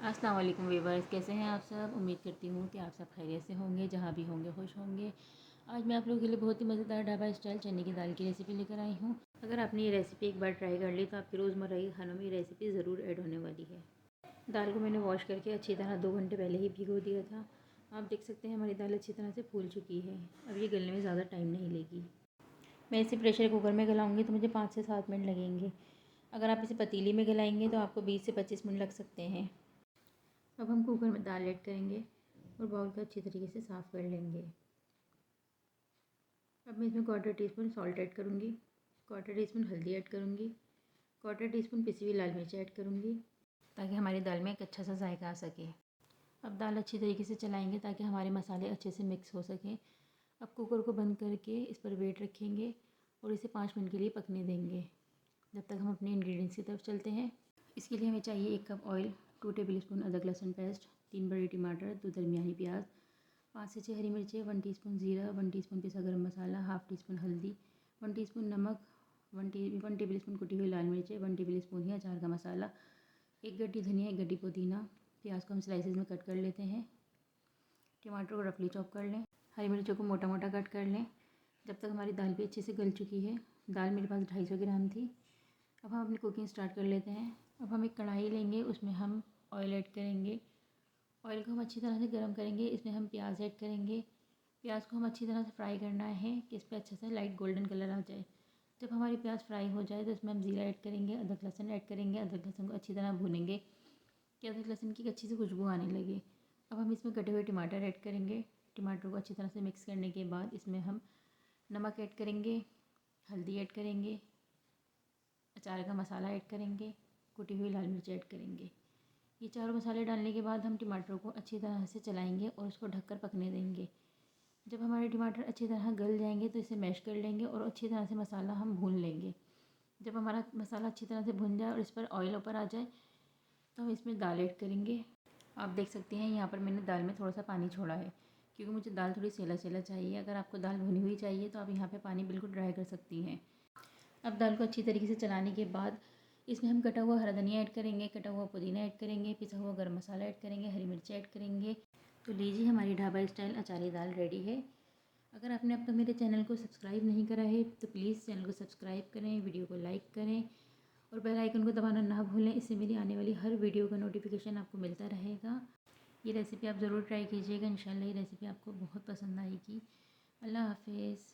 अस्सलाम वालेकुम व्यूअर्स, कैसे हैं आप सब। उम्मीद करती हूँ कि आप सब खैरियत से होंगे, जहाँ भी होंगे खुश होंगे। आज मैं आप लोगों के लिए बहुत ही मज़ेदार ढाबा स्टाइल चने की दाल की रेसिपी लेकर आई हूँ। अगर आपने ये रेसिपी एक बार ट्राई कर ली तो आपकी रोज़मर्रा के खानों में ये रेसिपी ज़रूर ऐड होने वाली है। दाल को मैंने वॉश करके अच्छी तरह 2 घंटे पहले ही भिगो दिया था। आप देख सकते हैं हमारी दाल अच्छी तरह से फूल चुकी है। अब ये गलने में ज़्यादा टाइम नहीं लेगी। मैं इसे प्रेशर कुकर में गलाऊँगी तो मुझे 5 से 7 मिनट लगेंगे। अगर आप इसे पतीली में गलाएंगे तो आपको 20 से 25 मिनट लग सकते हैं। अब हम कुकर में दाल ऐड करेंगे और बाउल को अच्छी तरीके से साफ़ कर लेंगे। अब मैं इसमें 1/4 टीस्पून सॉल्ट ऐड करूँगी, 1/4 टीस्पून हल्दी ऐड करूँगी, 1/4 टीस्पून पिसी हुई लाल मिर्च ऐड करूँगी ताकि हमारी दाल में एक अच्छा सा जायका आ सके। अब दाल अच्छी तरीके से चलाएंगे ताकि हमारे मसाले अच्छे से मिक्स हो सकें। अब कुकर को बंद करके इस पर वेट रखेंगे और इसे 5 मिनट के लिए पकने देंगे। जब तक हम अपने इंग्रेडिएंट्स की तरफ चलते हैं। इसके लिए हमें चाहिए 1 कप ऑयल, 2 टेबल स्पून अदरक लहसुन पेस्ट, 3 बड़े टमाटर, 2 दरमियानी प्याज, 5 से 6 हरी मिर्चें, 1 टीस्पून ज़ीरा, 1 टीस्पून पिसा गरम मसाला, हाफ़ टी स्पून हल्दी, 1 टीस्पून नमक, 1 टेबल स्पून कुटी हुई लाल मिर्चें, 1 टेबल स्पून ही अचार का मसाला, 1 गड्डी धनिया, 1 गड्डी पुदीना। प्याज को हम स्लाइसेस में कट कर लेते हैं। टमाटर को रफली चॉप कर लें। हरी मिर्चों को मोटा मोटा कट कर लें। जब तक हमारी दाल भी अच्छे से गल चुकी है। दाल मेरे पास 250 ग्राम थी। अब हम अपनी कुकिंग स्टार्ट कर लेते हैं। अब हम एक कढ़ाई लेंगे, उसमें हम ऑयल ऐड करेंगे। ऑयल को हम अच्छी तरह से गर्म करेंगे। इसमें हम प्याज ऐड करेंगे। प्याज को हम अच्छी तरह से फ्राई करना है कि इस पर अच्छे से लाइट गोल्डन कलर आ जाए। जब हमारी प्याज फ्राई हो जाए तो इसमें हम ज़ीरा ऐड करेंगे, अदरक लहसुन ऐड करेंगे। अदरक लहसुन को अच्छी तरह भूनेंगे कि अदरक लहसुन की अच्छी सी खुशबू आने लगे। अब हम इसमें कटे हुए टमाटर ऐड करेंगे। टमाटर को अच्छी तरह से मिक्स करने के बाद इसमें हम नमक ऐड करेंगे, हल्दी ऐड करेंगे, अचार का मसाला ऐड करेंगे, कुटी हुई लाल मिर्च ऐड करेंगे। ये चारों मसाले डालने के बाद हम टमाटर को अच्छी तरह से चलाएंगे और उसको ढककर पकने देंगे। जब हमारे टमाटर अच्छी तरह गल जाएंगे तो इसे मैश कर लेंगे और अच्छी तरह से मसाला हम भून लेंगे। जब हमारा मसाला अच्छी तरह से भुन जाए और इस पर ऑयल ऊपर आ जाए तो हम इसमें दाल ऐड करेंगे। आप देख सकते हैं यहाँ पर मैंने दाल में थोड़ा सा पानी छोड़ा है क्योंकि मुझे दाल थोड़ी सेला सेला चाहिए। अगर आपको दाल भुनी हुई चाहिए तो आप यहाँ पे पानी बिल्कुल ड्राई कर सकती हैं। अब दाल को अच्छी तरीके से चलाने के बाद इसमें हम कटा हुआ हरा धनिया ऐड करेंगे, कटा हुआ पुदीना ऐड करेंगे, पिसा हुआ गरम मसाला ऐड करेंगे, हरी मिर्ची ऐड करेंगे। तो लीजिए हमारी ढाबा स्टाइल अचारी दाल रेडी है। अगर आपने अब तक मेरे चैनल को सब्सक्राइब नहीं करा है तो प्लीज़ चैनल को सब्सक्राइब करें, वीडियो को लाइक करें और बेल आइकन को दबाना ना भूलें। इससे मेरी आने वाली हर वीडियो का नोटिफिकेशन आपको मिलता रहेगा। ये रेसिपी आप ज़रूर ट्राई कीजिएगा। इंशाल्लाह ये रेसिपी आपको बहुत पसंद आएगी। अल्लाह हाफिज़।